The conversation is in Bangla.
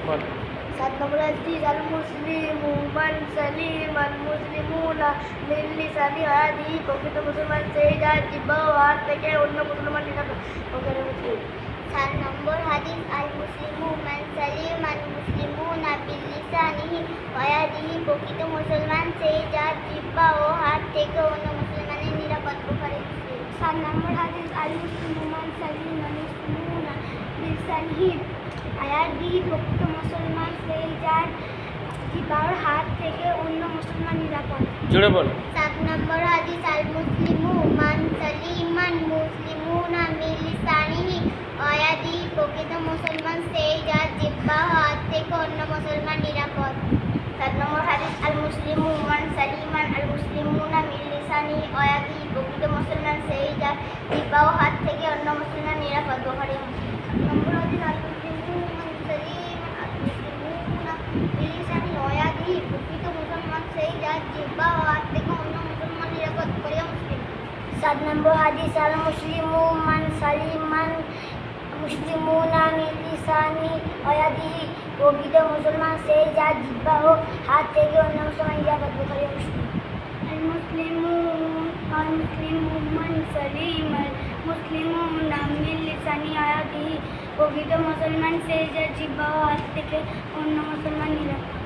বল। 7 নম্বর হাদিস আল মুসলিমু মান সালিমান মুসলিমুনা মিন লিসানি হাদিহি প্রকৃত মুসলমান সেই যার জিহ্বা ও হাত থেকে অন্য মুসলমান নিরাপদ। বুখারী মুসলিম। 7 নম্বর হাদিস আল মুসলিমু মান সালিমান মুসলিমুনা মিন লিসানিহি ওয়া ইয়াদিহি প্রকৃত মুসলমান সেই যার জিহ্বা ও হাত থেকে অন্য মুসলমানের নিরাপদ। বুখারী মুসলিম। 7 নম্বর হাদিস আল মুসলিমু মান সালিমান মুসলিমুনা মিন লিসানিহি ওয়া ইয়াদিহি প্রকৃত মুসলমান সেই যার জিহ্বা ও হাত থেকে অন্য মুসলমান নিরাপদ। জোরে বল। 7 নম্বর হাদিস আল মুসলিমু মান সালিমান মুসলিমুনা মিন লিসানিহি ওয়া ইয়াদিহি প্রকৃত মুসলমান সেই যার জিহ্বা ও হাত থেকে অন্য মুসলমান নিরাপদ। 7 নম্বর হাদিস আল মুসলিমু মান সালিমান আল মুসলিমুনা মিন লিসানিহি ওয়া ইয়াদিহি প্রকৃত মুসলমান সেই যার জিহ্বা ও হাত থেকে অন্য মুসলমান নিরাপদ। বুখারী মুসলিম। 7 নম্বর হাদিস আল মুসলিমু মান সালিমান আল মুসলিমুনা মিন লিসানিহি ওয়া ইয়াদিহি প্রকৃত মুসলমান সেই যার জিহ্বা ও হাত থেকে অন্য মুসলমান নিরাপদ। বুখারী মুসলিম। 7 নম্বর হাদিস আল মুসলিমু মান সালিমান মুসলিমুনা মিন লিসানিহি ওয়া ইয়াদিহি প্রকৃত মুসলমান সেই যার জিহ্বা ও হাত থেকে অন্য মুসলমান নিরাপদ। বুখারী মুসলিম। আল মুসলিমু মান সালিমান মুসলিমুনা মিন লিসানিহি ওয়া ইয়াদিহি প্রকৃত মুসলমান সেই যার জিহ্বা ও হাত থেকে অন্য মুসলমান নিরাপদ।